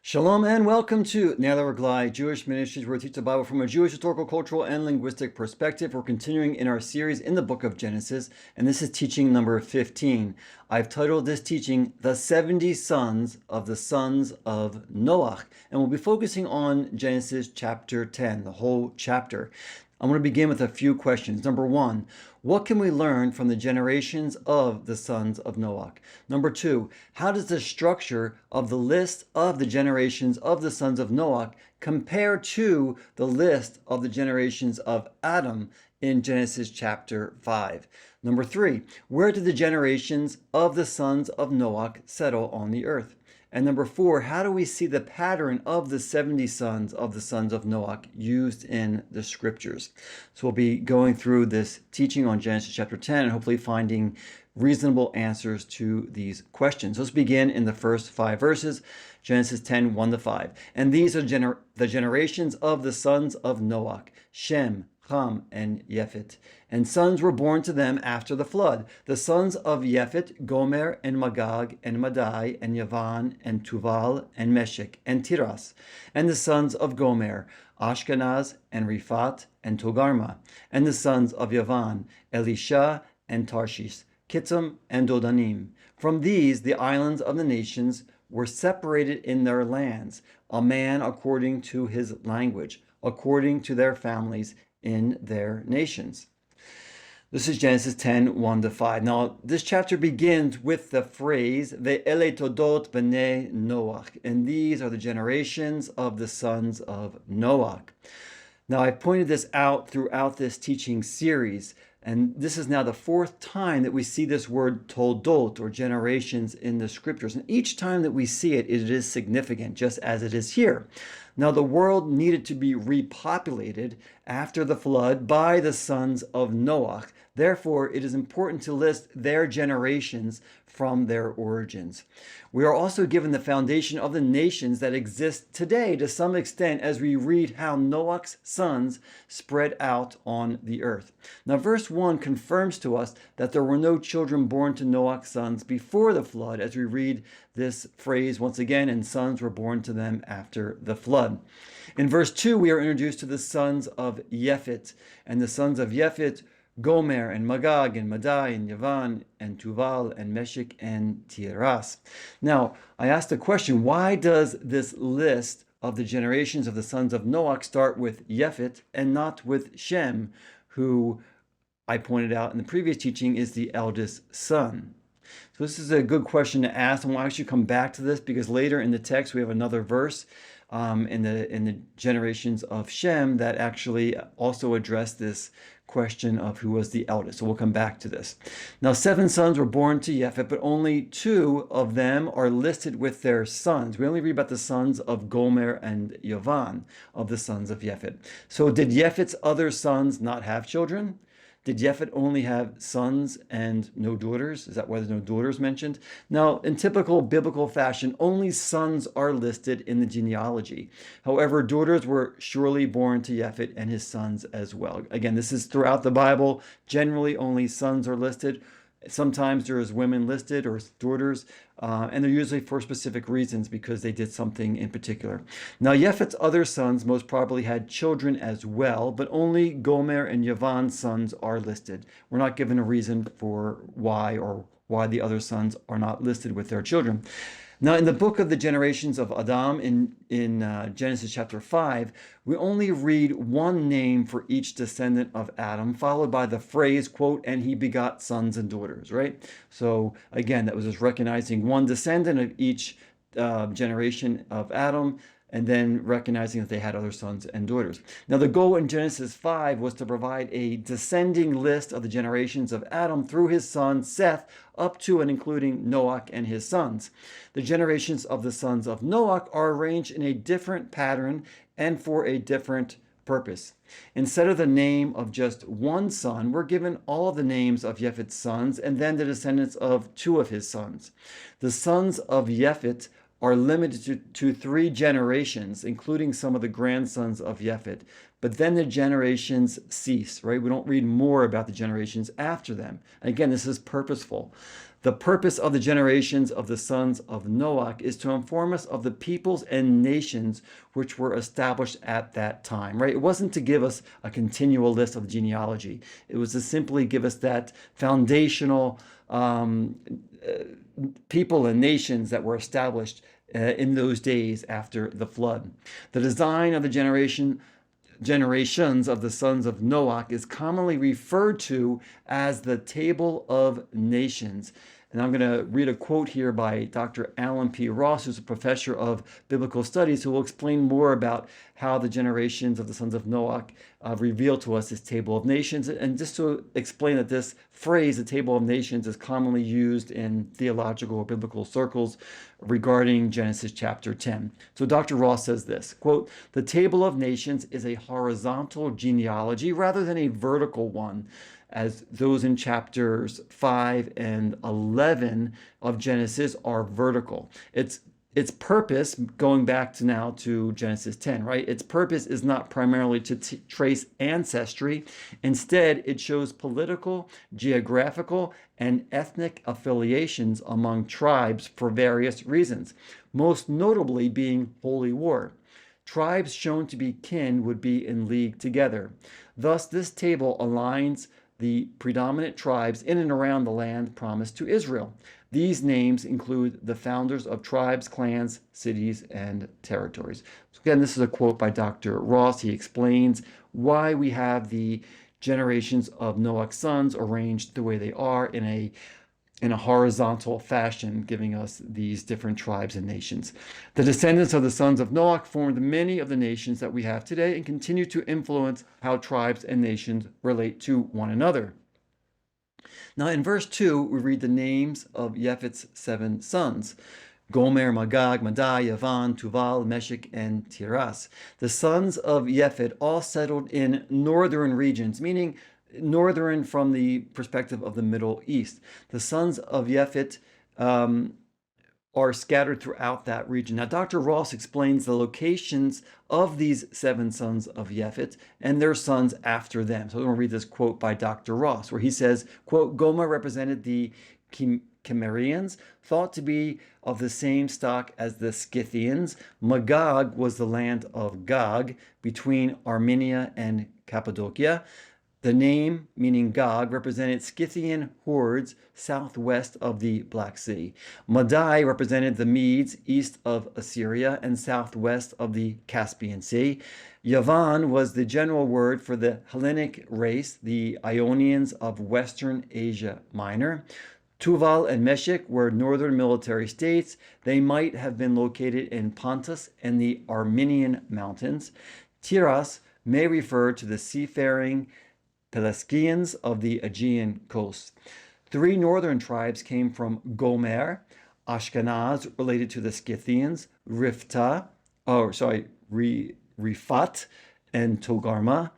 Shalom and welcome to Naila Reglai Jewish Ministries, where we teach the Bible from a Jewish historical, cultural, and linguistic perspective. We're continuing in our series in the book of Genesis, and this is teaching number 15. I've titled this teaching, The 70 Sons of the Sons of Noach, and we'll be focusing on Genesis chapter 10, the whole chapter. I'm going to begin with a few questions. Number one, what can we learn from the generations of the sons of Noach? Number two, how does the structure of the list of the generations of the sons of Noach compare to the list of the generations of Adam in Genesis chapter 5? Number three, where did the generations of the sons of Noach settle on the earth? And number four, how do we see the pattern of the 70 sons of the sons of Noach used in the scriptures? So we'll be going through this teaching on Genesis chapter 10 and hopefully finding reasonable answers to these questions. Let's begin in the first 5 verses, Genesis 10, 1-5. And these are the generations of the sons of Noach, Shem, Ham, and Yefet. And sons were born to them after the flood. The sons of Yefet, Gomer, and Magog, and Madai, and Yavan, and Tuval, and Meshech, and Tiras. And the sons of Gomer, Ashkenaz, and Riphat, and Togarma. And the sons of Yavan, Elisha, and Tarshish, Kittim, and Dodanim. From these the islands of the nations were separated in their lands, a man according to his language, according to their families, in their nations. This is Genesis 10, 1-5. Now, this chapter begins with the phrase, Ve'ele todot b'nei Noach, and these are the generations of the sons of Noach. Now, I pointed this out throughout this teaching series, and this is now the 4th time that we see this word toldot, or generations, in the scriptures. And each time that we see it, it is significant, just as it is here. Now, the world needed to be repopulated after the flood by the sons of Noach. Therefore, it is important to list their generations from their origins. We are also given the foundation of the nations that exist today to some extent as we read how Noach's sons spread out on the earth. Now, verse 1 confirms to us that there were no children born to Noach's sons before the flood, as we read this phrase once again, and sons were born to them after the flood. In verse 2, we are introduced to the sons of Yefet, and the sons of Yefet, Gomer, and Magog, and Madai, and Yavan, and Tuval, and Meshech, and Tiras. Now, I asked the question, why does this list of the generations of the sons of Noach start with Yefet and not with Shem, who I pointed out in the previous teaching is the eldest son? So this is a good question to ask, and we'll actually come back to this because later in the text we have another verse in the generations of Shem that actually also address this question of who was the eldest. So we'll come back to this. Now, 7 sons were born to Yefet, but only 2 of them are listed with their sons. We only read about the sons of Gomer and Yavan of the sons of Yefet. So did Yefet's other sons not have children? Did Yefet only have sons and no daughters? Is that why there's no daughters mentioned? Now, in typical biblical fashion, only sons are listed in the genealogy. However, daughters were surely born to Yefet and his sons as well. Again, this is throughout the Bible. Generally, only sons are listed. Sometimes there is women listed or daughters, and they're usually for specific reasons because they did something in particular. Now, Yefet's other sons most probably had children as well, but only Gomer and Yavan's sons are listed. We're not given a reason for why the other sons are not listed with their children. Now, in the book of the generations of Adam in Genesis chapter 5, we only read one name for each descendant of Adam, followed by the phrase, quote, and he begot sons and daughters, right? So again, that was just recognizing one descendant of each generation of Adam, and then recognizing that they had other sons and daughters. Now, the goal in Genesis 5 was to provide a descending list of the generations of Adam through his son Seth, up to and including Noach and his sons. The generations of the sons of Noach are arranged in a different pattern and for a different purpose. Instead of the name of just one son, we're given all of the names of Yefet's sons and then the descendants of 2 of his sons. The sons of Yefet are limited to 3 generations, including some of the grandsons of Yefet. But then the generations cease, right? We don't read more about the generations after them. And again, this is purposeful. The purpose of the generations of the sons of Noach is to inform us of the peoples and nations which were established at that time, right? It wasn't to give us a continual list of genealogy. It was to simply give us that foundational people and nations that were established in those days after the flood. The design of the generations of the sons of Noach is commonly referred to as the Table of Nations. And I'm going to read a quote here by Dr. Alan P. Ross, who's a professor of biblical studies, who will explain more about how the generations of the sons of Noach reveal to us this Table of Nations. And just to explain that this phrase, the Table of Nations, is commonly used in theological or biblical circles regarding Genesis chapter 10. So Dr. Ross says this, quote, "The Table of Nations is a horizontal genealogy rather than a vertical one, as those in chapters 5 and 11 of Genesis are vertical. Its purpose, going back to now to Genesis 10, right? Its purpose is not primarily to trace ancestry. Instead, it shows political, geographical, and ethnic affiliations among tribes for various reasons, most notably being holy war. Tribes shown to be kin would be in league together. Thus, this table aligns the predominant tribes in and around the land promised to Israel. These names include the founders of tribes, clans, cities, and territories." So again, this is a quote by Dr. Ross. He explains why we have the generations of Noah's sons arranged the way they are in a horizontal fashion, giving us these different tribes and nations. The descendants of the sons of Noach formed many of the nations that we have today and continue to influence how tribes and nations relate to one another. Now, in verse 2, we read the names of Yefet's 7 sons: Gomer, Magog, Madai, Yavan, Tuval, Meshech, and Tiras. The sons of Yefet all settled in northern regions, meaning northern from the perspective of the Middle East. The sons of Yefet are scattered throughout that region. Now, Dr. Ross explains the locations of these 7 sons of Yefet and their sons after them. So I'm going to read this quote by Dr. Ross, where he says, quote, "Gomer represented the Cimmerians, thought to be of the same stock as the Scythians. Magog was the land of Gog, between Armenia and Cappadocia. The name, meaning Gog, represented Scythian hordes southwest of the Black Sea. Madai represented the Medes east of Assyria and southwest of the Caspian Sea. Yavan was the general word for the Hellenic race, the Ionians of Western Asia Minor. Tuval and Meshech were northern military states. They might have been located in Pontus and the Armenian mountains. Tiras may refer to the seafaring Pelasgians of the Aegean coast. 3 northern tribes came from Gomer: Ashkenaz, related to the Scythians, Rifat, and Togarma,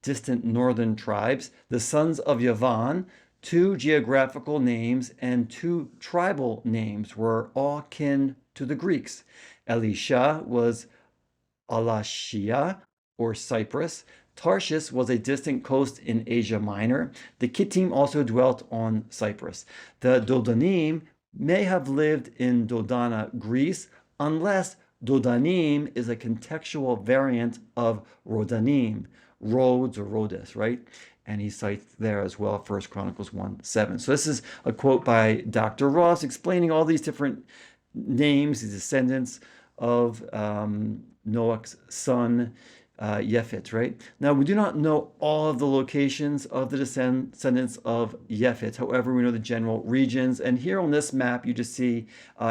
distant northern tribes. The sons of Yavan, 2 geographical names and 2 tribal names, were all kin to the Greeks. Elisha was Alashia, or Cyprus. Tarshish was a distant coast in Asia Minor. The Kittim also dwelt on Cyprus. The Dodanim may have lived in Dodana, Greece, unless Dodanim is a contextual variant of Rodanim, Rhodes or Rhodes, right? And he cites there as well 1 Chronicles 1:7. So this is a quote by Dr. Ross explaining all these different names, the descendants of Noach's son, Yefet, right? Now, we do not know all of the locations of the descendants of Yefet. However, we know the general regions. And here on this map, you just see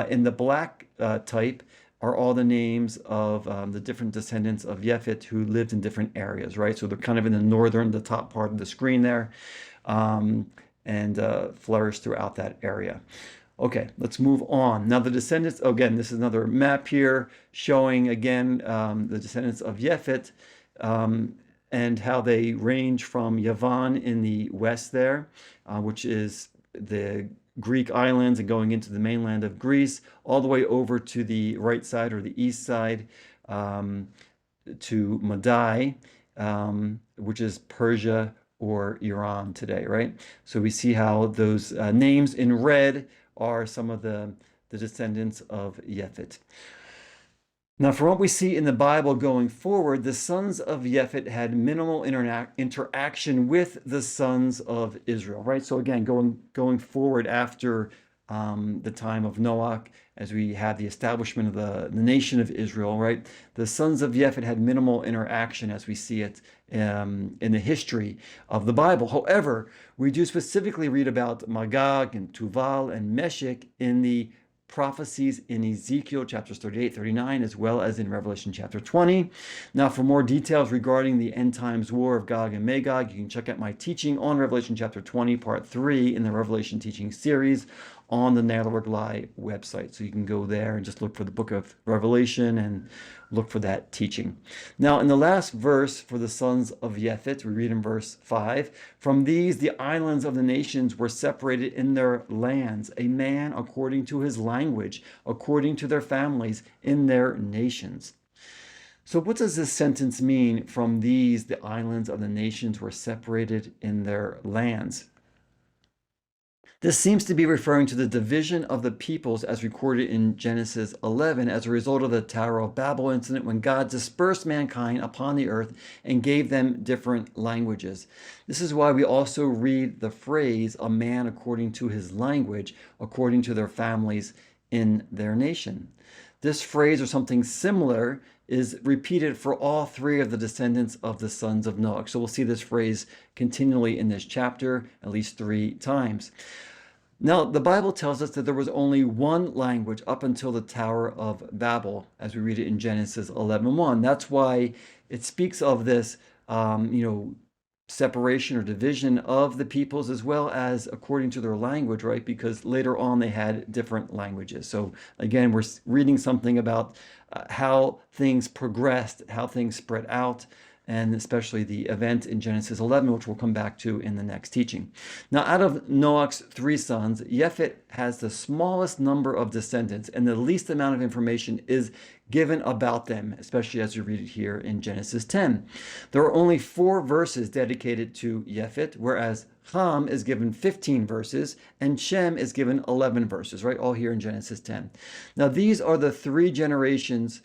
in the black type are all the names of the different descendants of Yefet who lived in different areas, right? So they're kind of in the top part of the screen there, and flourished throughout that area. Okay, let's move on. Now the descendants, again, this is another map here showing again the descendants of Yefet and how they range from Yavan in the west there, which is the Greek islands and going into the mainland of Greece, all the way over to the right side or the east side to Madai, which is Persia or Iran today, right? So we see how those names in red are some of the descendants of Yefet. Now, from what we see in the Bible going forward, the sons of Yefet had minimal interaction with the sons of Israel, right? So again, going forward after the time of Noach, as we have the establishment of the nation of Israel, right? The sons of Yefet had minimal interaction as we see it in the history of the Bible. However, we do specifically read about Magog and Tuval and Meshech in the prophecies in Ezekiel chapters 38, 39, as well as in Revelation chapter 20. Now, for more details regarding the end times war of Gog and Magog, you can check out my teaching on Revelation chapter 20, part 3 in the Revelation teaching series on the Naylor Glide website. So you can go there and just look for the book of Revelation and look for that teaching. Now, in the last verse for the sons of Yefet, we read in verse 5, from these the islands of the nations were separated in their lands, a man according to his language, according to their families, in their nations. So what does this sentence mean? From these the islands of the nations were separated in their lands. This seems to be referring to the division of the peoples as recorded in Genesis 11 as a result of the Tower of Babel incident when God dispersed mankind upon the earth and gave them different languages. This is why we also read the phrase, a man according to his language, according to their families in their nation. This phrase or something similar is repeated for all three of the descendants of the sons of Noach. So we'll see this phrase continually in this chapter at least 3 times. Now, the Bible tells us that there was only one language up until the Tower of Babel, as we read it in Genesis 11:1. That's why it speaks of this, separation or division of the peoples as well as according to their language, right? Because later on they had different languages. So again, we're reading something about how things progressed, how things spread out, and especially the event in Genesis 11, which we'll come back to in the next teaching. Now, out of Noach's 3 sons, Yefet has the smallest number of descendants, and the least amount of information is given about them, especially as you read it here in Genesis 10. There are only 4 verses dedicated to Yefet, whereas Ham is given 15 verses, and Shem is given 11 verses, right? All here in Genesis 10. Now, these are the 3 generations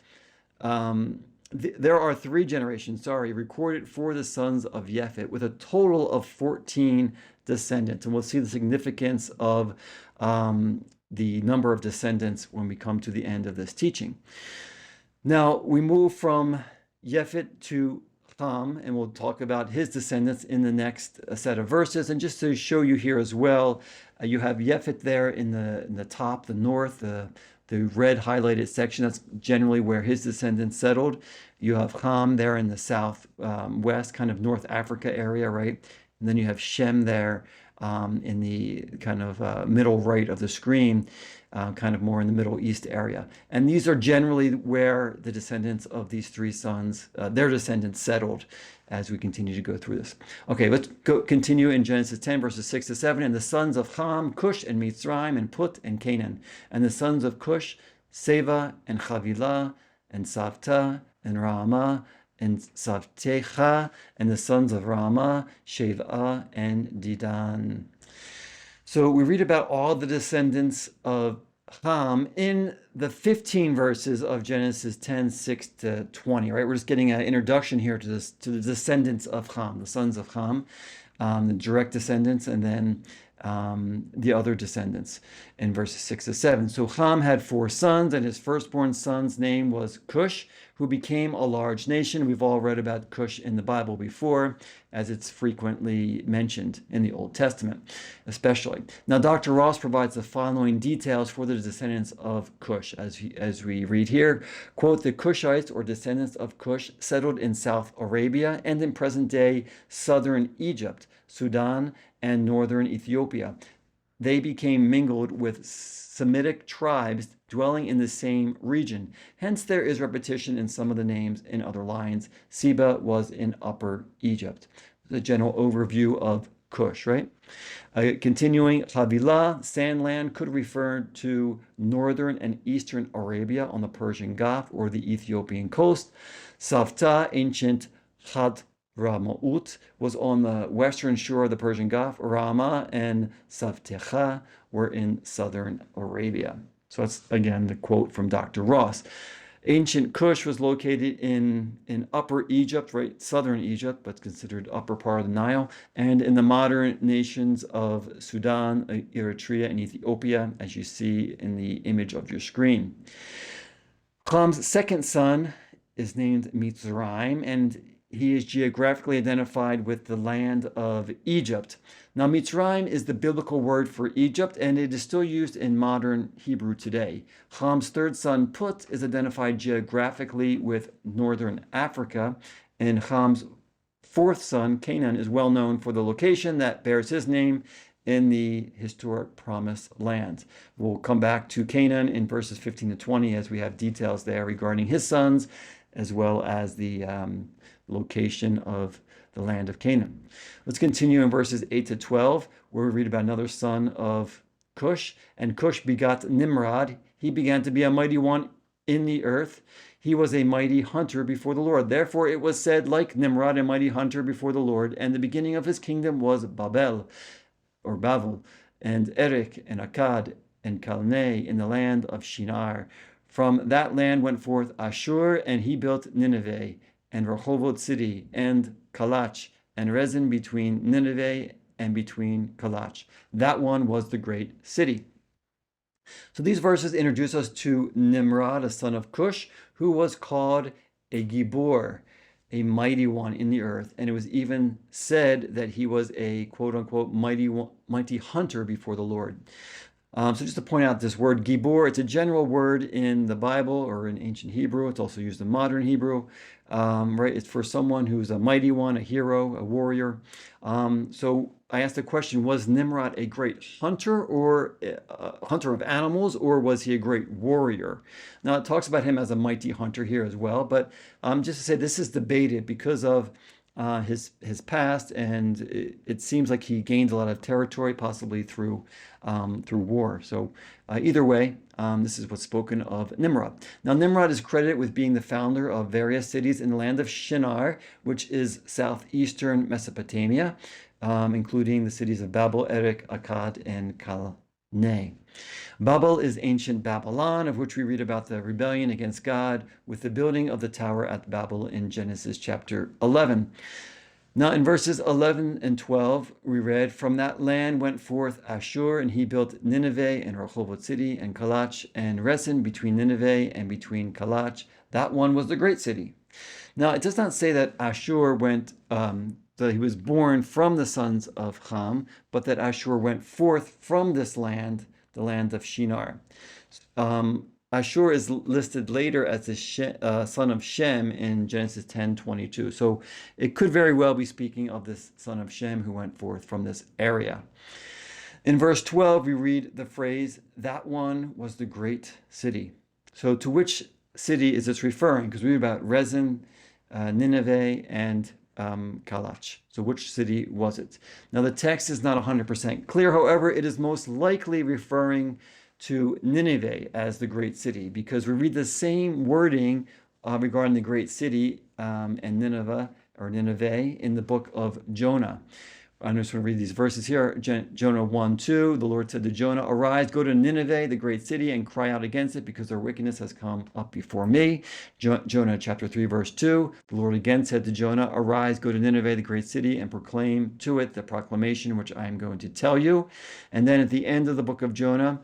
there are 3 generations, recorded for the sons of Yefet with a total of 14 descendants. And we'll see the significance of the number of descendants when we come to the end of this teaching. Now, we move from Yefet to Ham, and we'll talk about his descendants in the next set of verses. And just to show you here as well, you have Yefet there in the top, the north, the red highlighted section. That's generally where his descendants settled. You have Ham there in the south west, kind of North Africa area, right? And then you have Shem there in the kind of middle right of the screen, kind of more in the Middle East area. And these are generally where the descendants of these 3 sons, their descendants settled as we continue to go through this. Okay, let's continue in Genesis 10, verses 6 to 7. And the sons of Ham, Cush and Mitzrayim and Put and Canaan. And the sons of Cush, Seva and Havilah and Savta and Raamah and Savtecha. And the sons of Raamah, Sheva and Dedan. So we read about all the descendants of Ham in the 15 verses of Genesis 10, 6 to 20, right? We're just getting an introduction here to the descendants of Ham, the sons of Ham, the direct descendants, and then the other descendants in verses 6 to 7. So Ham had 4 sons, and his firstborn son's name was Cush, who became a large nation. We've all read about Cush in the Bible before, as it's frequently mentioned in the Old Testament, especially. Now, Dr. Ross provides the following details for the descendants of Cush, as we read here. Quote, the Cushites, or descendants of Cush, settled in South Arabia and in present-day southern Egypt, Sudan, and northern Ethiopia. They became mingled with Semitic tribes dwelling in the same region. Hence, there is repetition in some of the names in other lines. Seba was in Upper Egypt. The general overview of Cush, right? Continuing, Havilah, sandland, could refer to northern and eastern Arabia on the Persian Gulf or the Ethiopian coast. Savta, ancient Ramaut was on the western shore of the Persian Gulf. Rama and Savtecha were in southern Arabia. So that's, again, the quote from Dr. Ross. Ancient Kush was located in Upper Egypt, right, southern Egypt, but considered upper part of the Nile, and in the modern nations of Sudan, Eritrea, and Ethiopia, as you see in the image of your screen. Ham's second son is named Mitzrayim, and he is geographically identified with the land of Egypt. Now, Mitzrayim is the biblical word for Egypt, and it is still used in modern Hebrew today. Ham's third son, Put, is identified geographically with northern Africa, and Ham's fourth son, Canaan, is well known for the location that bears his name in the historic Promised Land. We'll come back to Canaan in verses 15 to 20 as we have details there regarding his sons, as well as the location of the land of Canaan. Let's continue in verses 8 to 12, where we read about another son of Cush. And Cush begot Nimrod. He began to be a mighty one in the earth. He was a mighty hunter before the Lord. Therefore it was said, like Nimrod, a mighty hunter before the Lord. And the beginning of his kingdom was Babel, or Bavel, and Erech, and Akkad, and Calneh in the land of Shinar. From that land went forth Ashur, and he built Nineveh, and Rehovot city, and Kalach, and Rezin between Nineveh and between Kalach. That one was the great city. So these verses introduce us to Nimrod, a son of Cush, who was called a Gibor, a mighty one in the earth. And it was even said that he was a quote-unquote mighty hunter before the Lord. So just to point out this word Gibor, it's a general word in the Bible or in ancient Hebrew. It's also used in modern Hebrew, right? It's for someone who's a mighty one, a hero, a warrior. So I asked the question, was Nimrod a great hunter or a hunter of animals, or was he a great warrior? Now it talks about him as a mighty hunter here as well, but just to say this is debated because of his past, and it seems like he gained a lot of territory, possibly through war. So either way, this is what's spoken of Nimrod. Now Nimrod is credited with being the founder of various cities in the land of Shinar, which is southeastern Mesopotamia, including the cities of Babel, Erech, Akkad, and Calneh. Babel is ancient Babylon, of which we read about the rebellion against God with the building of the tower at Babel in Genesis chapter 11. Now in verses 11 and 12, we read, from that land went forth Ashur, and he built Nineveh and Rehovot city and Kalach and Resen between Nineveh and between Kalach. That one was the great city. Now it does not say that Ashur went, that he was born from the sons of Ham, but that Ashur went forth from this land, the land of Shinar. Ashur is listed later as the son of Shem in Genesis 10:22. So it could very well be speaking of this son of Shem who went forth from this area. In verse 12, we read the phrase, that one was the great city. So to which city is this referring? Because we read about Rezin, Nineveh, and Kalach. So which city was it? Now the text is not 100% clear. However, it is most likely referring to Nineveh as the great city, because we read the same wording regarding the great city and Nineveh in the book of Jonah. I'm just going to read these verses here. Jonah 1:2, the Lord said to Jonah, arise, go to Nineveh, the great city, and cry out against it, because their wickedness has come up before me. Jonah chapter 3, verse 2, the Lord again said to Jonah, arise, go to Nineveh, the great city, and proclaim to it the proclamation which I am going to tell you. And then at the end of the book of Jonah,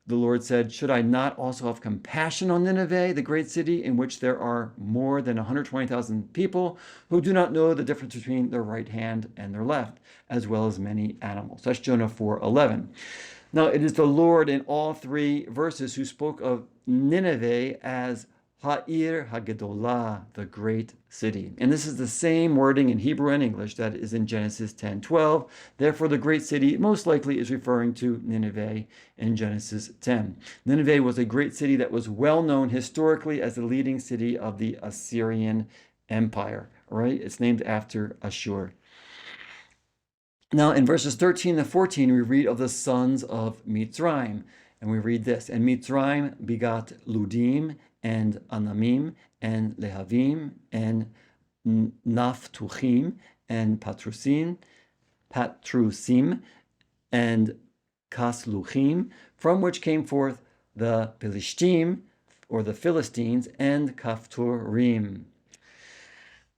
the Lord said, should I not also have compassion on Nineveh, the great city, in which there are more than 120,000 people who do not know the difference between their right hand and their left, as well as many animals? That's Jonah 4:11. Now, it is the Lord in all three verses who spoke of Nineveh as Ha'ir Hagedolah, the great city. And this is the same wording in Hebrew and English that is in Genesis 10:12. Therefore, the great city most likely is referring to Nineveh in Genesis 10. Nineveh was a great city that was well known historically as the leading city of the Assyrian Empire. Right? It's named after Ashur. Now, in verses 13 to 14, we read of the sons of Mitzrayim. And we read this, and Mitzrayim begot Ludim, and Anamim, and Lehavim, and Naphtuchim and Patrusim, and Kasluchim, from which came forth the Philistine, or the Philistines, and Kaphtorim.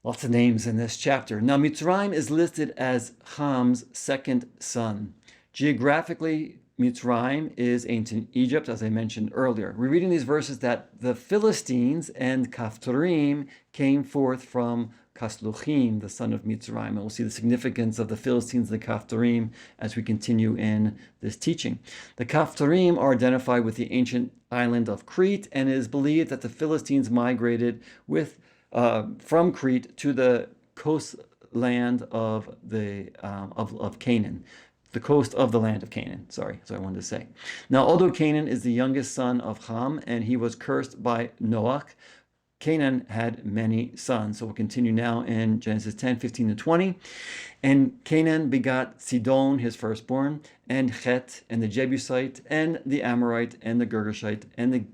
Lots of names in this chapter. Now, Mitzrayim is listed as Ham's second son. Geographically, Mitzrayim is ancient Egypt, as I mentioned earlier. We're reading these verses that the Philistines and Kaphtorim came forth from Kasluchim, the son of Mitzrayim. And we'll see the significance of the Philistines and the Kaphtorim as we continue in this teaching. The Kaphtorim are identified with the ancient island of Crete, and it is believed that the Philistines migrated from Crete to the coastland of Canaan. The coast of the land of Canaan. Sorry, so I wanted to say. Now, although Canaan is the youngest son of Ham, and he was cursed by Noach, Canaan had many sons. So we'll continue now in Genesis 10, 15 to 20. And Canaan begot Sidon, his firstborn, and Chet, and the Jebusite, and the Amorite, and the Girgashite, and the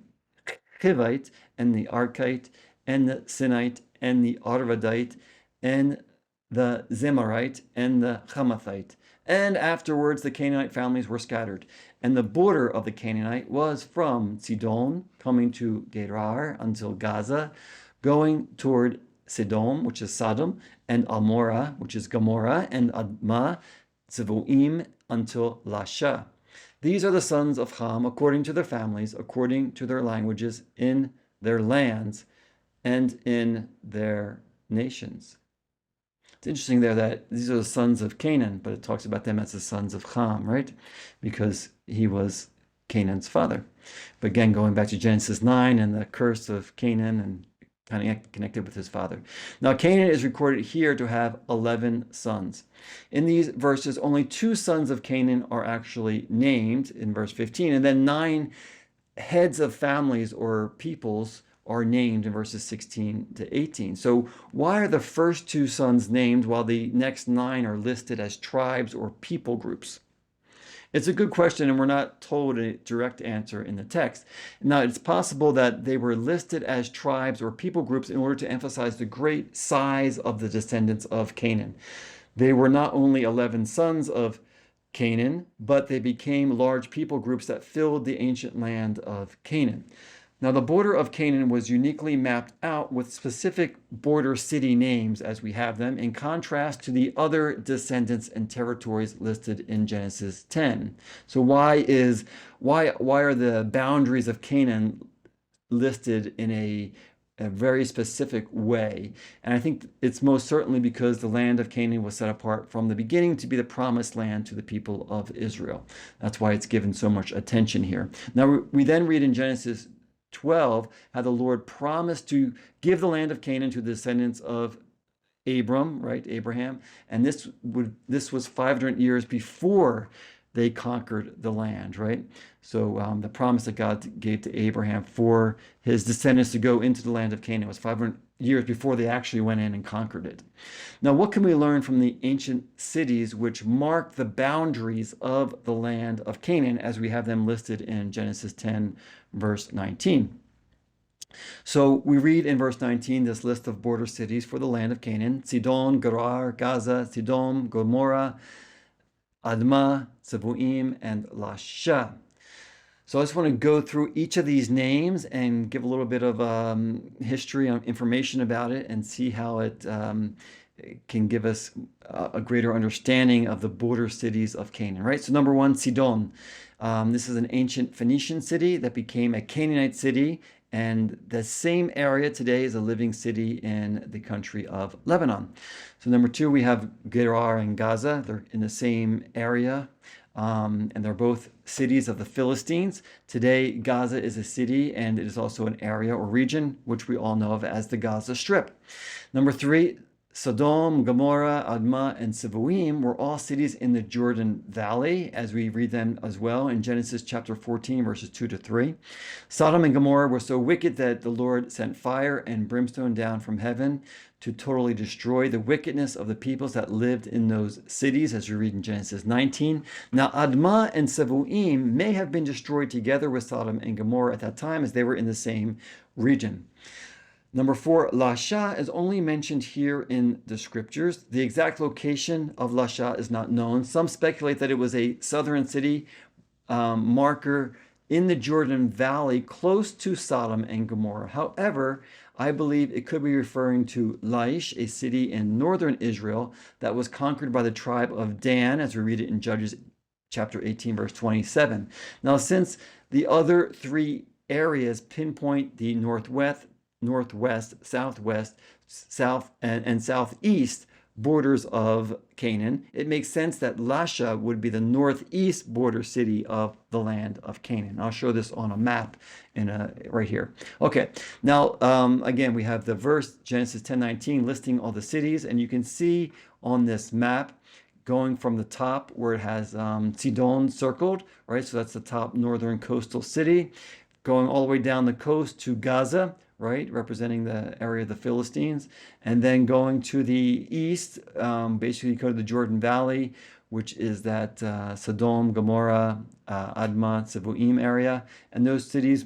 Hivite, and the Arkite, and the Sinite, and the Arvadite, and the Zemarite, and the Hamathite. And afterwards the Canaanite families were scattered. And the border of the Canaanite was from Sidon, coming to Gerar until Gaza, going toward Sidom, which is Sodom, and Amorah, which is Gomorrah, and Admah, Zeboim, until Lasha. These are the sons of Ham, according to their families, according to their languages, in their lands, and in their nations. It's interesting there that these are the sons of Canaan, but it talks about them as the sons of Ham, right? Because he was Canaan's father. But again, going back to Genesis 9 and the curse of Canaan, and kind of connected with his father. Now, Canaan is recorded here to have 11 sons. In these verses, only 2 sons of Canaan are actually named in verse 15, and then 9 heads of families or peoples are named in verses 16 to 18. So why are the first 2 sons named while the next 9 are listed as tribes or people groups? It's a good question, and we're not told a direct answer in the text. Now, it's possible that they were listed as tribes or people groups in order to emphasize the great size of the descendants of Canaan. They were not only 11 sons of Canaan, but they became large people groups that filled the ancient land of Canaan. Now, the border of Canaan was uniquely mapped out with specific border city names as we have them, in contrast to the other descendants and territories listed in Genesis 10. So why are the boundaries of Canaan listed in a very specific way? And I think it's most certainly because the land of Canaan was set apart from the beginning to be the promised land to the people of Israel. That's why it's given so much attention here. Now, we then read in Genesis 12 how the Lord promised to give the land of Canaan to the descendants of Abram, right, Abraham, and this was 500 years before they conquered the land, right? So the promise that God gave to Abraham for his descendants to go into the land of Canaan was 500 years before they actually went in and conquered it. Now, what can we learn from the ancient cities which mark the boundaries of the land of Canaan as we have them listed in Genesis 10, verse 19? So we read in verse 19 this list of border cities for the land of Canaan: Sidon, Gerar, Gaza, Sidom, Gomorrah, Admah, Zeboim, and Lasha. So I just want to go through each of these names and give a little bit of history and information about it, and see how it can give us a greater understanding of the border cities of Canaan, right? So number 1, Sidon. This is an ancient Phoenician city that became a Canaanite city, and the same area today is a living city in the country of Lebanon. So number 2, we have Gerar and Gaza. They're in the same area. And they're both cities of the Philistines. Today, Gaza is a city, and it is also an area or region which we all know of as the Gaza Strip. Number 3, Sodom, Gomorrah, Admah, and Zeboim were all cities in the Jordan Valley, as we read them as well in Genesis chapter 14, verses 2 to 3. Sodom and Gomorrah were so wicked that the Lord sent fire and brimstone down from heaven to totally destroy the wickedness of the peoples that lived in those cities, as we read in Genesis 19. Now, Admah and Zeboim may have been destroyed together with Sodom and Gomorrah at that time, as they were in the same region. Number 4, Lasha is only mentioned here in the scriptures. The exact location of Lasha is not known. Some speculate that it was a southern city marker in the Jordan Valley close to Sodom and Gomorrah. However, I believe it could be referring to Laish, a city in northern Israel that was conquered by the tribe of Dan, as we read it in Judges chapter 18, verse 27. Now, since the other three areas pinpoint the northwest, southwest, south, and southeast borders of Canaan, it makes sense that Lasha would be the northeast border city of the land of Canaan. I'll show this on a map right here. Okay, now again, we have the verse Genesis 10:19 listing all the cities, and you can see on this map going from the top where it has Sidon circled, right? So that's the top northern coastal city, going all the way down the coast to Gaza, right, representing the area of the Philistines, and then going to the east, basically you go to the Jordan Valley, which is that Sodom, Gomorrah, Admah, Tzivuim area, and those cities,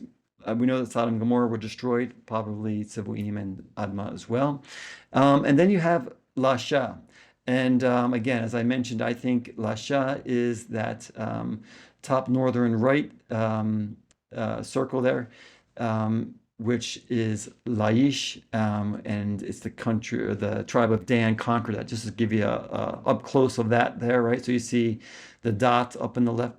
we know that Sodom and Gomorrah were destroyed, probably Tzivuim and Admah as well. And then you have Lasha. And again, as I mentioned, I think Lasha is that top northern right circle there, which is Laish, and it's the country, or the tribe of Dan conquered that. Just to give you a up close of that there, right? So you see the dot up in the left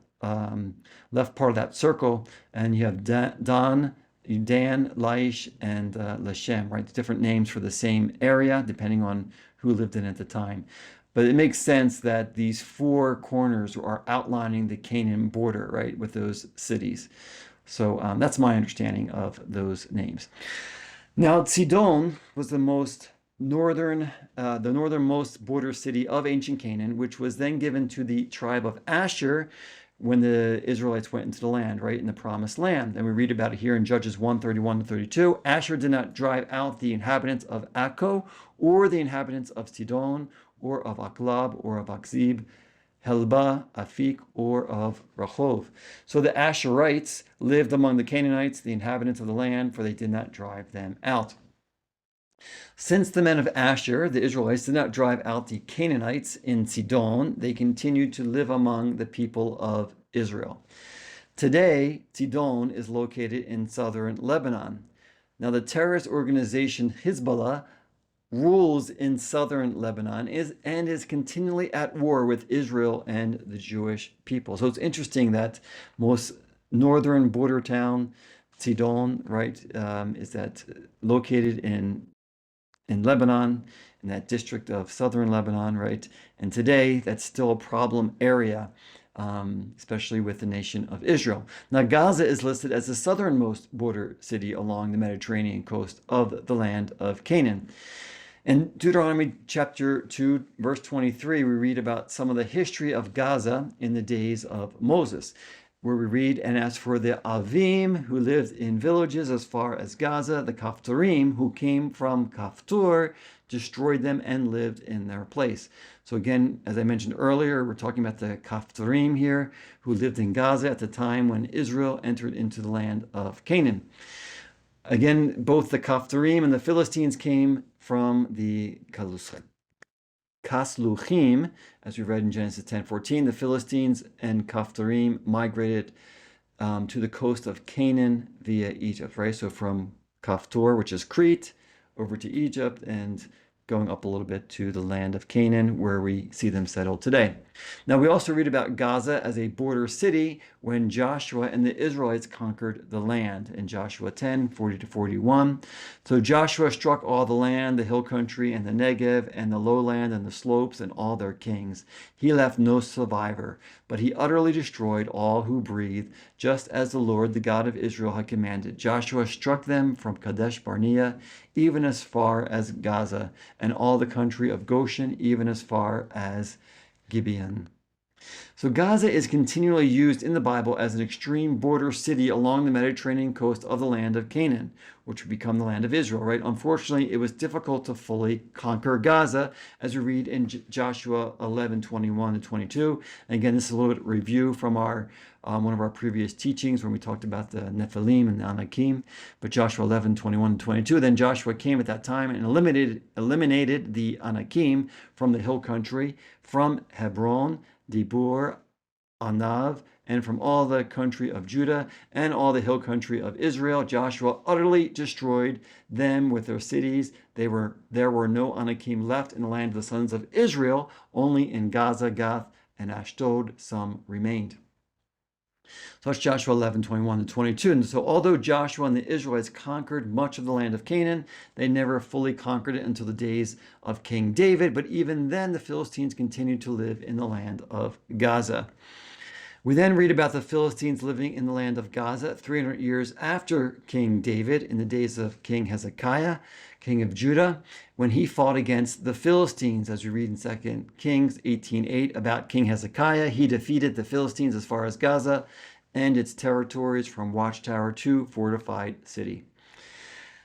part of that circle, and you have Dan, Laish, and Lashem, right? It's different names for the same area, depending on who lived in it at the time. But it makes sense that these four corners are outlining the Canaan border, right, with those cities. So that's my understanding of those names. Now, Sidon was the northernmost border city of ancient Canaan, which was then given to the tribe of Asher when the Israelites went into the land, right, in the promised land. And we read about it here in Judges 1:31-32. Asher did not drive out the inhabitants of Akko, or the inhabitants of Sidon, or of Aklab, or of Akzib, Helba, Afik, or of Rehov. So the Asherites lived among the Canaanites, the inhabitants of the land, for they did not drive them out. Since the men of Asher, the Israelites, did not drive out the Canaanites in Sidon, they continued to live among the people of Israel. Today, Sidon is located in southern Lebanon. Now, the terrorist organization Hezbollah rules in southern Lebanon and is continually at war with Israel and the Jewish people. So it's interesting that most northern border town, Sidon, right, is that located in Lebanon, in that district of southern Lebanon, right? And today, that's still a problem area, especially with the nation of Israel. Now, Gaza is listed as the southernmost border city along the Mediterranean coast of the land of Canaan. In Deuteronomy chapter 2, verse 23, we read about some of the history of Gaza in the days of Moses, where we read, and as for the Avim, who lived in villages as far as Gaza, the Kaphtorim, who came from Kaphtor, destroyed them and lived in their place. So again, as I mentioned earlier, we're talking about the Kaphtorim here, who lived in Gaza at the time when Israel entered into the land of Canaan. Again, both the Kaphtorim and the Philistines came from the Kasluchim, as we read in Genesis 10:14. The Philistines and Kaphtorim migrated to the coast of Canaan via Egypt, right? So from Kaphtor, which is Crete, over to Egypt, and going up a little bit to the land of Canaan, where we see them settled today. Now, we also read about Gaza as a border city when Joshua and the Israelites conquered the land in Joshua 10:40-41. So Joshua struck all the land, the hill country, and the Negev, and the lowland, and the slopes, and all their kings. He left no survivor, but he utterly destroyed all who breathed, just as the Lord, the God of Israel, had commanded. Joshua struck them from Kadesh Barnea, even as far as Gaza, and all the country of Goshen, even as far as Gibeon. So Gaza is continually used in the Bible as an extreme border city along the Mediterranean coast of the land of Canaan, which would become the land of Israel, right? Unfortunately, it was difficult to fully conquer Gaza, as we read in Joshua 11:21 to 22. And again, this is a little bit of review from our one of our previous teachings when we talked about the Nephilim and the Anakim. But Joshua 11:21 to 22. Then Joshua came at that time and eliminated the Anakim from the hill country, from Hebron, Dibur, Anav, and from all the country of Judah and all the hill country of Israel. Joshua utterly destroyed them with their cities. There were no Anakim left in the land of the sons of Israel. Only in Gaza, Gath, and Ashdod some remained. So that's Joshua 11:21 to 22. And so although Joshua and the Israelites conquered much of the land of Canaan, they never fully conquered it until the days of King David. But even then, the Philistines continued to live in the land of Gaza. We then read about the Philistines living in the land of Gaza 300 years after King David, in the days of King Hezekiah, king of Judah, when he fought against the Philistines. As we read in 2 Kings 18:8 about King Hezekiah, he defeated the Philistines as far as Gaza and its territories from watchtower to fortified city.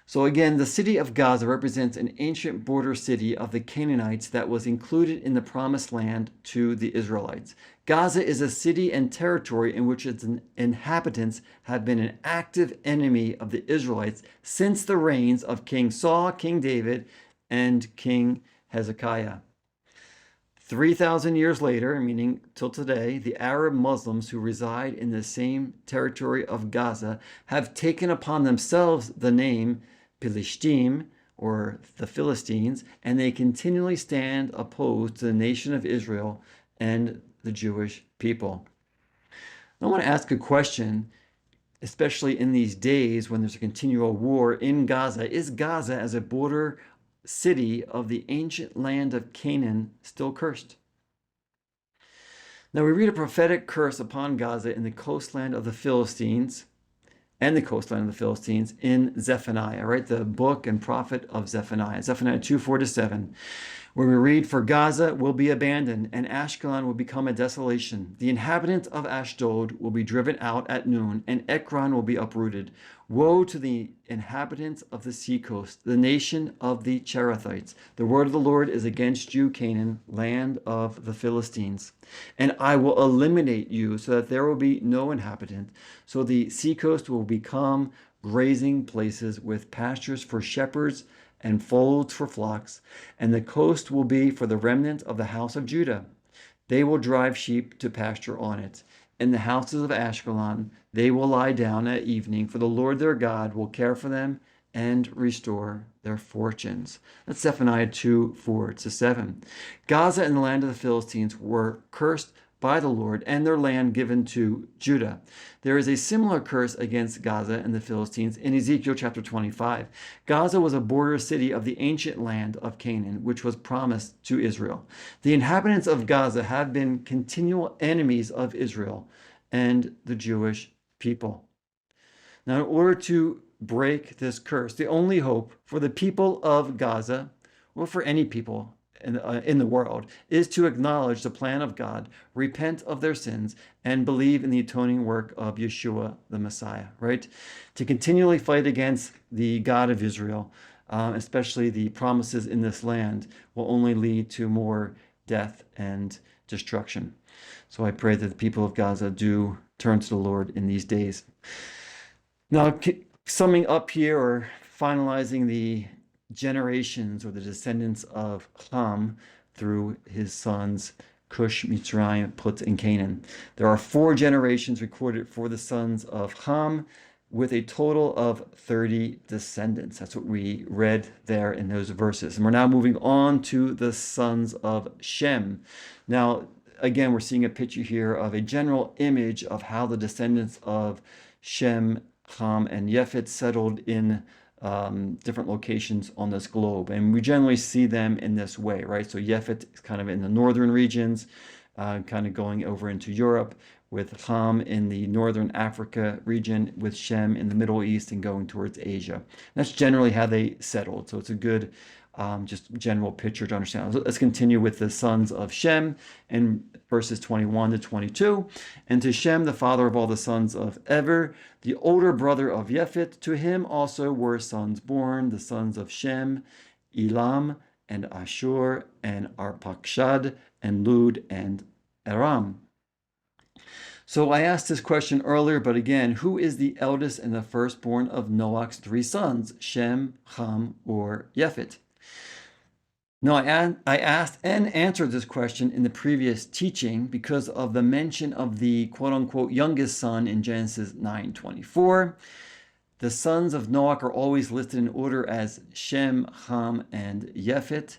So again, the city of Gaza represents an ancient border city of the Canaanites that was included in the promised land to the Israelites. Gaza is a city and territory in which its inhabitants have been an active enemy of the Israelites since the reigns of King Saul, King David, and King Hezekiah. 3,000 years later, meaning till today, the Arab Muslims who reside in the same territory of Gaza have taken upon themselves the name Philistine, or the Philistines, and they continually stand opposed to the nation of Israel and the Jewish people. I want to ask a question, especially in these days when there's a continual war in Gaza. Is Gaza, as a border city of the ancient land of Canaan, still cursed? Now we read a prophetic curse upon Gaza in the coastland of the Philistines and the coastline of the Philistines in Zephaniah, right? The book and prophet of Zephaniah, Zephaniah 2:4-7, where we read, "For Gaza will be abandoned, and Ashkelon will become a desolation. The inhabitants of Ashdod will be driven out at noon, and Ekron will be uprooted. Woe to the inhabitants of the seacoast, the nation of the Cherethites. The word of the Lord is against you, Canaan, land of the Philistines. And I will eliminate you so that there will be no inhabitant. So the seacoast will become grazing places with pastures for shepherds and folds for flocks, and the coast will be for the remnant of the house of Judah. They will drive sheep to pasture on it. In the houses of Ashkelon, they will lie down at evening, for the Lord their God will care for them and restore their fortunes." That's Zephaniah 2:4-7. Gaza and the land of the Philistines were cursed by the Lord and their land given to Judah. There is a similar curse against Gaza and the Philistines in Ezekiel chapter 25. Gaza was a border city of the ancient land of Canaan, which was promised to Israel. The inhabitants of Gaza have been continual enemies of Israel and the Jewish people. Now, in order to break this curse, the only hope for the people of Gaza, or for any people in the world, is to acknowledge the plan of God, repent of their sins, and believe in the atoning work of Yeshua the Messiah, right? To continually fight against the God of Israel, especially the promises in this land, will only lead to more death and destruction. So I pray that the people of Gaza do turn to the Lord in these days. Now, summing up here, or finalizing the generations or the descendants of Ham through his sons Cush, Mitzrayim, Put, and Canaan. There are 4 generations recorded for the sons of Ham, with a total of 30 descendants. That's what we read there in those verses. And we're now moving on to the sons of Shem. Now, again, we're seeing a picture here of a general image of how the descendants of Shem, Ham, and Yefet settled in different locations on this globe. And we generally see them in this way, right? So Yefet is kind of in the northern regions, kind of going over into Europe, with Ham in the northern Africa region, with Shem in the Middle East and going towards Asia. That's generally how they settled. So it's a good just general picture to understand. Let's continue with the sons of Shem in verses 21 to 22. And to Shem, the father of all the sons of Ever, the older brother of Yefet, to him also were sons born, the sons of Shem, Elam, and Ashur, and Arpachshad, and Lud, and Aram. So I asked this question earlier, but again, who is the eldest and the firstborn of Noach's three sons, Shem, Ham, or Yefet? Now, I asked and answered this question in the previous teaching because of the mention of the quote-unquote youngest son in Genesis 9:24. The sons of Noach are always listed in order as Shem, Ham, and Yefet.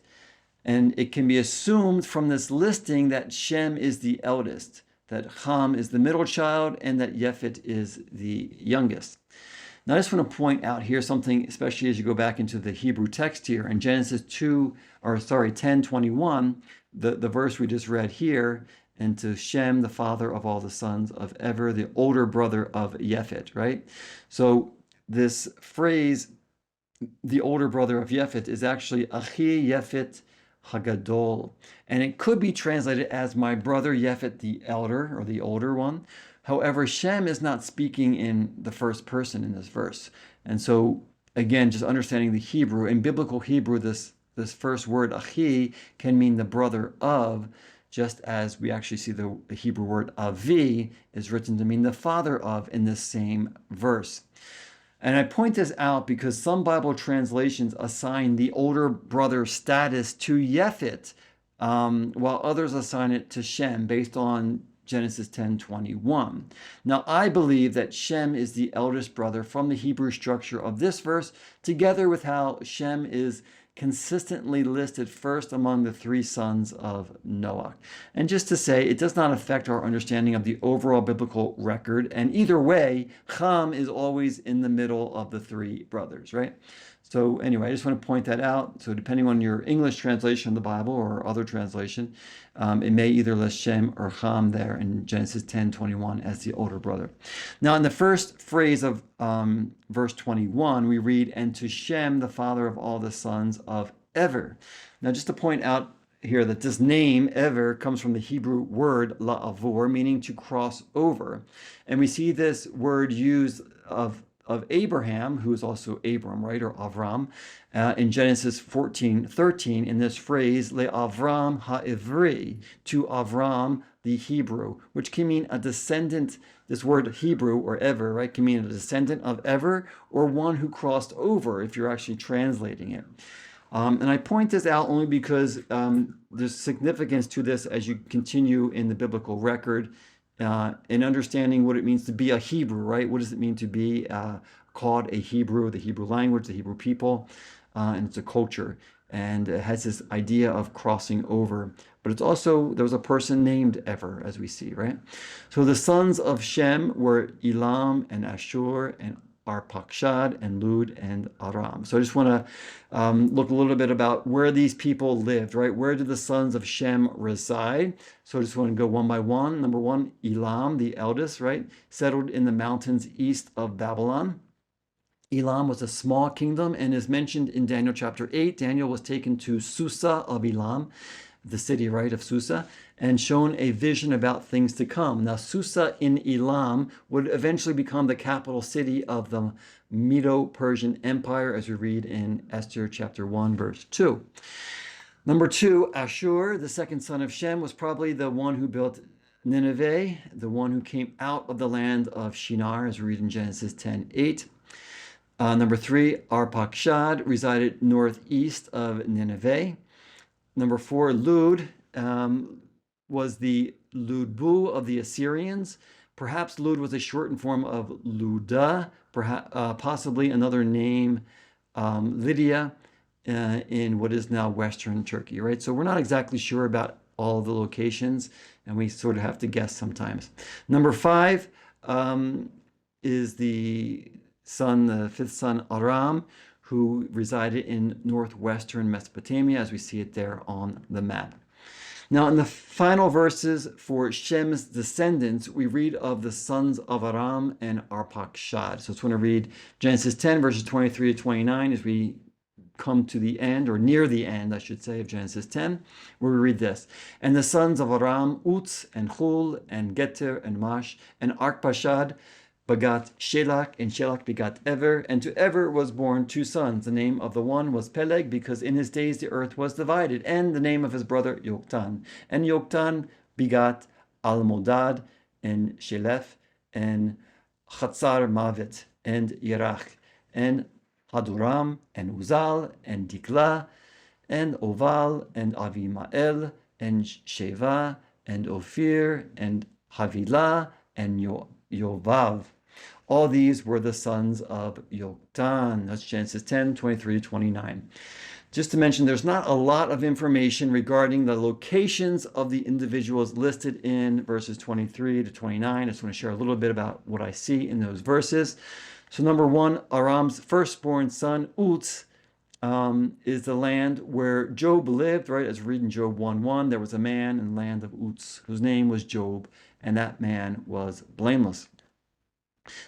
And it can be assumed from this listing that Shem is the eldest, that Ham is the middle child, and that Yefet is the youngest. Now, I just want to point out here something, especially as you go back into the Hebrew text here in Genesis 10:21, the verse we just read here, and to Shem, the father of all the sons of Ever, the older brother of Yefet, right? So this phrase, the older brother of Yefet, is actually Achi Yefet Hagadol, and it could be translated as my brother Yefet the elder, or the older one. However, Shem is not speaking in the first person in this verse. And so, again, just understanding the Hebrew, in biblical Hebrew, this first word, achi, can mean the brother of, just as we actually see the Hebrew word avi is written to mean the father of in this same verse. And I point this out because some Bible translations assign the older brother status to Yefet, while others assign it to Shem based on Genesis 10:21. Now, I believe that Shem is the eldest brother from the Hebrew structure of this verse, together with how Shem is consistently listed first among the three sons of Noah. And just to say, it does not affect our understanding of the overall biblical record. And either way, Ham is always in the middle of the three brothers, right? So anyway, I just want to point that out. So depending on your English translation of the Bible or other translation, it may either list Shem or Ham there in Genesis 10:21 as the older brother. Now, in the first phrase of verse 21, we read, and to Shem, the father of all the sons of Ever. Now, just to point out here that this name, Ever, comes from the Hebrew word la'avor, meaning to cross over. And we see this word used of Abraham, who is also Abram, right, or Avram, in Genesis 14:13, in this phrase, le'avram ha'ivri, to Avram the Hebrew, which can mean a descendant. This word Hebrew, or Ever, right, can mean a descendant of Ever, or one who crossed over, if you're actually translating it. And I point this out only because there's significance to this as you continue in the biblical record, in understanding what it means to be a Hebrew, right? What does it mean to be called a Hebrew, the Hebrew language, the Hebrew people? And it's a culture. And it has this idea of crossing over. But it's also, there was a person named Ever, as we see, right? So the sons of Shem were Elam and Ashur and Arpachshad and Lud and Aram. So I just want to look a little bit about where these people lived, right? Where did the sons of Shem reside? So I just want to go one by one. Number one, Elam, the eldest, right? Settled in the mountains east of Babylon. Elam was a small kingdom and is mentioned in Daniel chapter 8. Daniel was taken to Susa of Elam, the city, right, of Susa, and shown a vision about things to come. Now, Susa in Elam would eventually become the capital city of the Medo-Persian Empire, as we read in Esther chapter 1, verse 2. Number two, Ashur, the second son of Shem, was probably the one who built Nineveh, the one who came out of the land of Shinar, as we read in Genesis 10:8. Number three, Arpachshad resided northeast of Nineveh. Number four, Lud was the Ludbu of the Assyrians. Perhaps Lud was a shortened form of Luda, perhaps, possibly another name, Lydia, in what is now Western Turkey, right? So we're not exactly sure about all of the locations, and we sort of have to guess sometimes. Number five is the fifth son, Aram, who resided in northwestern Mesopotamia, as we see it there on the map. Now, in the final verses for Shem's descendants, we read of the sons of Aram and Arpachshad. So I just want to read Genesis 10, verses 23 to 29, as we come to the end, or near the end, I should say, of Genesis 10, where we read this. And the sons of Aram, Uz, and Chul, and Geter, and Mash, and Arpachshad begat Shelach, and Shelach begat Ever, and to Ever was born 2 sons. The name of the one was Peleg, because in his days the earth was divided, and the name of his brother Yoktan. And Yoktan begat Almodad, and Shelef, and Chatzar Mavet, and Yerach, and Haduram, and Uzal, and Dikla, and Oval, and Avimael, and Sheva, and Ophir, and Havilah, and Yovav. All these were the sons of Yoktan. That's Genesis 10, 23 to 29. Just to mention, there's not a lot of information regarding the locations of the individuals listed in verses 23 to 29. I just want to share a little bit about what I see in those verses. So number 1, Aram's firstborn son, Uz, is the land where Job lived, right? As we read in Job 1:1, there was a man in the land of Uz whose name was Job, and that man was blameless.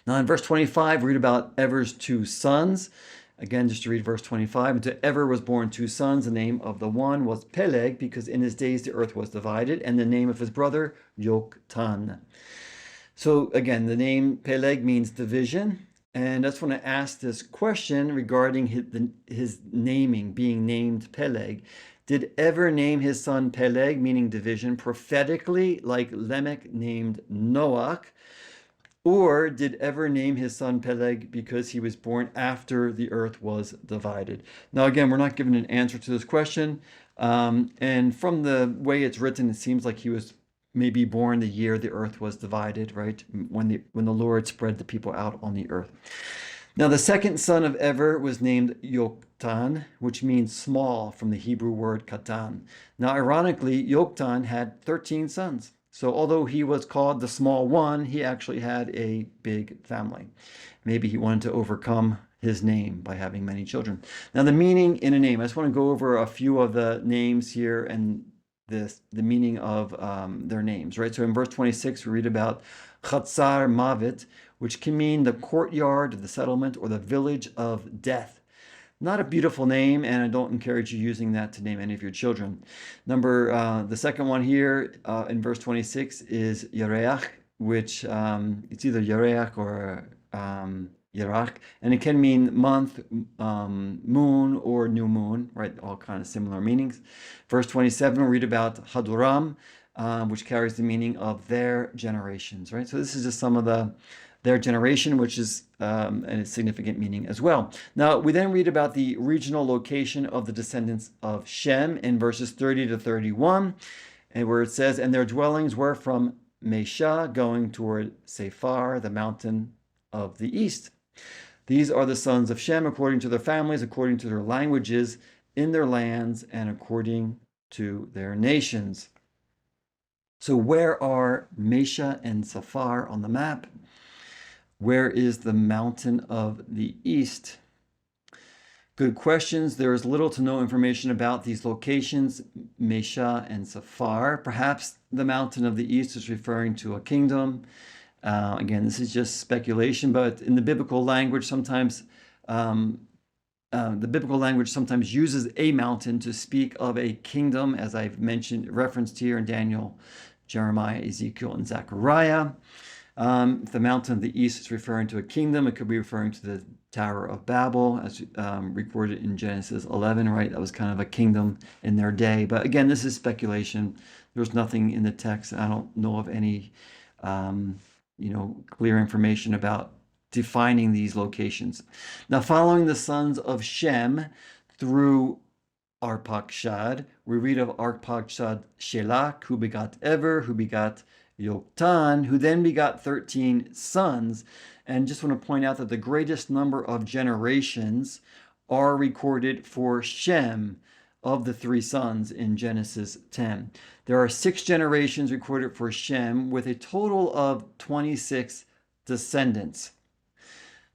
Now in verse 25, we read about Ever's 2 sons. Again, just to read verse 25, and to Ever was born 2 sons. The name of the one was Peleg, because in his days the earth was divided, and the name of his brother, Yoktan. So again, the name Peleg means division. And I just want to ask this question regarding his naming, being named Peleg. Did Ever name his son Peleg, meaning division, prophetically, like Lamech named Noach? Or did Ever name his son Peleg because he was born after the earth was divided? Now, again, we're not given an answer to this question. And from the way it's written, it seems like he was maybe born the year the earth was divided, right? When the Lord spread the people out on the earth. Now, the second son of Ever was named Yoktan, which means small, from the Hebrew word katan. Now, ironically, Yoktan had 13 sons. So although he was called the small one, he actually had a big family. Maybe he wanted to overcome his name by having many children. Now, the meaning in a name, I just want to go over a few of the names here and the meaning of their names, right? So in verse 26, we read about Chatzar Mavet, which can mean the courtyard of the settlement or the village of death. Not a beautiful name, and I don't encourage you using that to name any of your children. The second one here in verse 26 is Yereach, which it's either Yereach or Yerach, and it can mean month, moon, or new moon, right? All kind of similar meanings. Verse 27, we read about Haduram, which carries the meaning of their generations, right? So this is just some of their generation, which is a significant meaning as well. Now, we then read about the regional location of the descendants of Shem in verses 30 to 31, and where it says, and their dwellings were from Mesha going toward Sephar, the mountain of the east. These are the sons of Shem according to their families, according to their languages, in their lands, and according to their nations. So where are Mesha and Sephar on the map? Where is the mountain of the east? Good questions. There is little to no information about these locations, Mesha and Sephar. Perhaps the mountain of the east is referring to a kingdom. Again, this is just speculation, but in the biblical language, sometimes uses a mountain to speak of a kingdom, as I've mentioned, referenced here in Daniel, Jeremiah, Ezekiel, and Zechariah. If the mountain of the east is referring to a kingdom, it could be referring to the Tower of Babel, as recorded in Genesis 11, right? That was kind of a kingdom in their day. But again, this is speculation. There's nothing in the text. I don't know of any, clear information about defining these locations. Now, following the sons of Shem through Arpachshad, we read of Arpachshad Shelach, who begot Ever, who begot Yoktan, who then begot 13 sons. And just want to point out that the greatest number of generations are recorded for Shem of the 3 sons in Genesis 10. There are 6 generations recorded for Shem with a total of 26 descendants.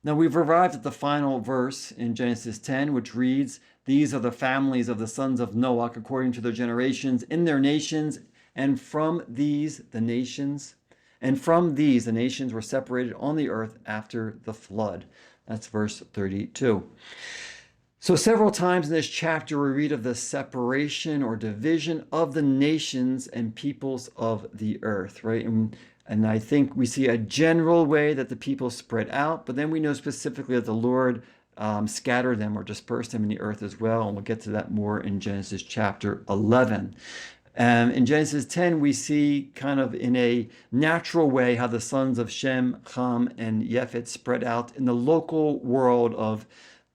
Now we've arrived at the final verse in Genesis 10, which reads, these are the families of the sons of Noach according to their generations in their nations, and from these the nations were separated on the earth after the flood. That's verse 32. So several times in this chapter, we read of the separation or division of the nations and peoples of the earth, right? And I think we see a general way that the people spread out, but then we know specifically that the Lord scattered them or dispersed them in the earth as well. And we'll get to that more in Genesis chapter 11. In Genesis 10, we see kind of in a natural way how the sons of Shem, Ham, and Yefet spread out in the local world of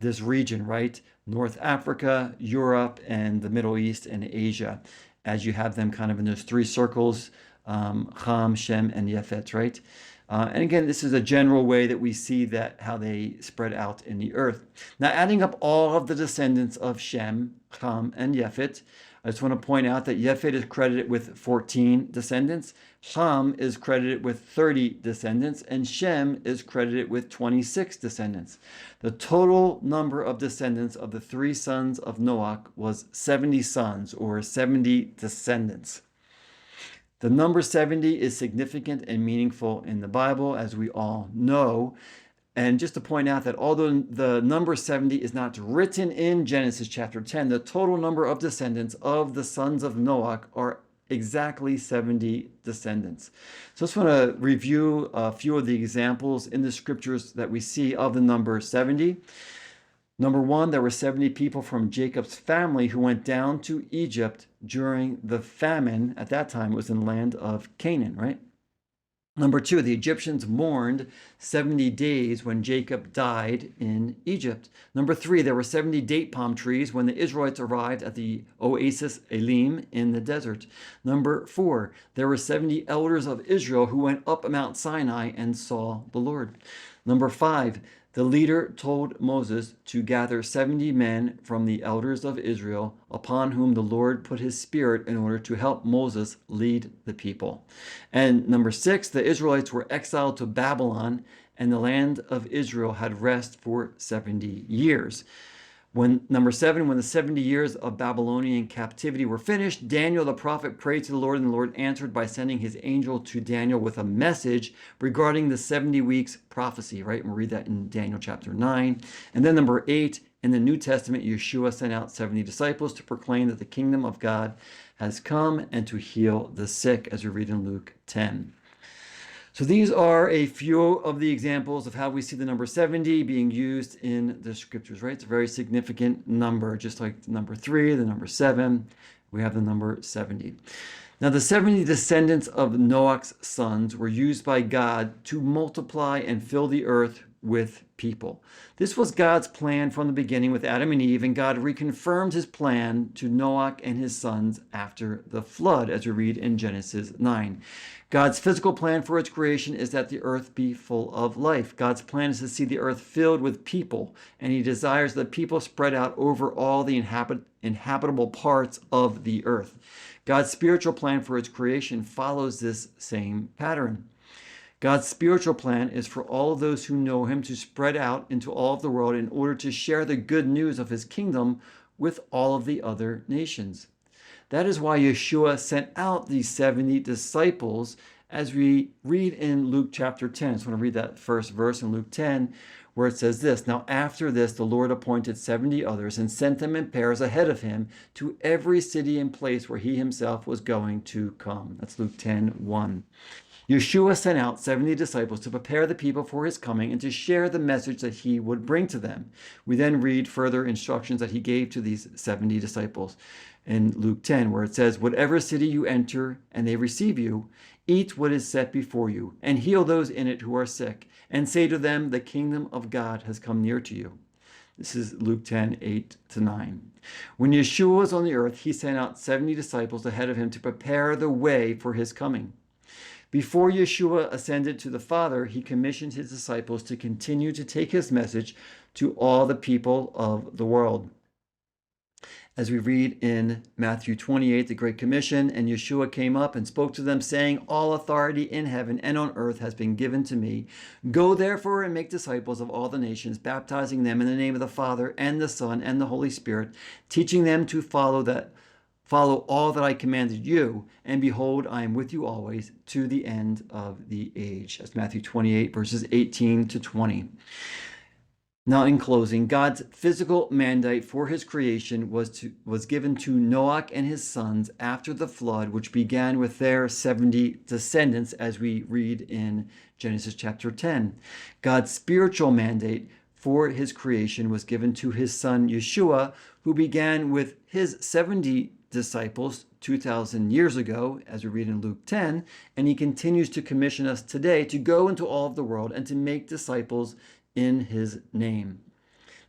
this region, right? North Africa, Europe, and the Middle East and Asia, as you have them kind of in those three circles, Ham, Shem, and Yefet, right? And again, this is a general way that we see that how they spread out in the earth. Now, adding up all of the descendants of Shem, Ham, and Yefet, I just want to point out that Yefet is credited with 14 descendants, Ham is credited with 30 descendants, and Shem is credited with 26 descendants. The total number of descendants of the three sons of Noach was 70 sons, or 70 descendants. The number 70 is significant and meaningful in the Bible, as we all know. And just to point out that although the number 70 is not written in Genesis chapter 10, the total number of descendants of the sons of Noach are exactly 70 descendants. So I just want to review a few of the examples in the scriptures that we see of the number 70. Number one, there were 70 people from Jacob's family who went down to Egypt during the famine. At that time, it was in the land of Canaan, right? Number two, the Egyptians mourned 70 days when Jacob died in Egypt. Number three, there were 70 date palm trees when the Israelites arrived at the oasis Elim in the desert. Number four, there were 70 elders of Israel who went up Mount Sinai and saw the Lord. Number five, the leader told Moses to gather 70 men from the elders of Israel, upon whom the Lord put his spirit in order to help Moses lead the people. And number six, the Israelites were exiled to Babylon, and the land of Israel had rest for 70 years. Number seven, when the 70 years of Babylonian captivity were finished, Daniel the prophet prayed to the Lord, and the Lord answered by sending his angel to Daniel with a message regarding the 70 weeks prophecy, right? And we'll read that in Daniel chapter 9. And then number eight, in the New Testament, Yeshua sent out 70 disciples to proclaim that the kingdom of God has come and to heal the sick, as we read in Luke 10. So these are a few of the examples of how we see the number 70 being used in the scriptures, right? It's a very significant number, just like the number 3, the number 7, we have the number 70. Now, the 70 descendants of Noach's sons were used by God to multiply and fill the earth with people. This was God's plan from the beginning with Adam and Eve, and God reconfirmed his plan to Noach and his sons after the flood, as we read in Genesis 9. God's physical plan for its creation is that the earth be full of life. God's plan is to see the earth filled with people, and he desires that people spread out over all the inhabitable parts of the earth. God's spiritual plan for its creation follows this same pattern. God's spiritual plan is for all of those who know him to spread out into all of the world in order to share the good news of his kingdom with all of the other nations. That is why Yeshua sent out these 70 disciples, as we read in Luke chapter 10. I just want to read that first verse in Luke 10, where it says this: Now after this, the Lord appointed 70 others and sent them in pairs ahead of him to every city and place where he himself was going to come. That's Luke 10:1. Yeshua sent out 70 disciples to prepare the people for his coming and to share the message that he would bring to them. We then read further instructions that he gave to these 70 disciples in Luke 10, where it says, Whatever city you enter and they receive you, eat what is set before you, and heal those in it who are sick, and say to them, The kingdom of God has come near to you. This is Luke 10:8-9. When Yeshua was on the earth, he sent out 70 disciples ahead of him to prepare the way for his coming. Before Yeshua ascended to the Father, he commissioned his disciples to continue to take his message to all the people of the world. As we read in Matthew 28, the Great Commission, and Yeshua came up and spoke to them, saying, All authority in heaven and on earth has been given to me. Go therefore and make disciples of all the nations, baptizing them in the name of the Father and the Son and the Holy Spirit, teaching them to follow all that I commanded you, and behold, I am with you always to the end of the age. That's Matthew 28, verses 18-20. Now, in closing, God's physical mandate for his creation was given to Noach and his sons after the flood, which began with their 70 descendants, as we read in Genesis chapter 10. God's spiritual mandate for his creation was given to his son Yeshua, who began with his 70 disciples 2,000 years ago, as we read in Luke 10, and he continues to commission us today to go into all of the world and to make disciples in his name.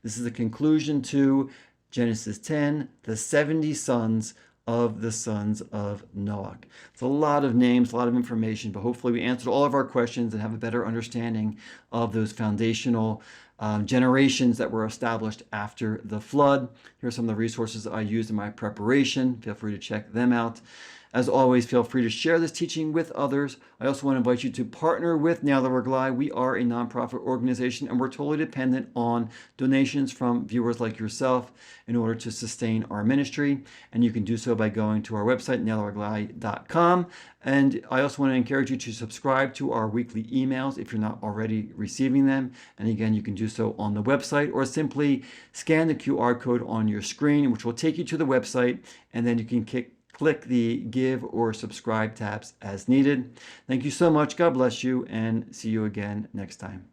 This is the conclusion to Genesis 10, the 70 sons of the sons of Noach. It's a lot of names, a lot of information, but hopefully we answered all of our questions and have a better understanding of those foundational generations that were established after the flood. Here are some of the resources that I used in my preparation. Feel free to check them out. As always, feel free to share this teaching with others. I also want to invite you to partner with Now That We're Glad. We are a nonprofit organization, and we're totally dependent on donations from viewers like yourself in order to sustain our ministry. And you can do so by going to our website, nowthatwereglad.com. And I also want to encourage you to subscribe to our weekly emails if you're not already receiving them. And again, you can do so on the website or simply scan the QR code on your screen, which will take you to the website, and then you can click the give or subscribe tabs as needed. Thank you so much. God bless you, and see you again next time.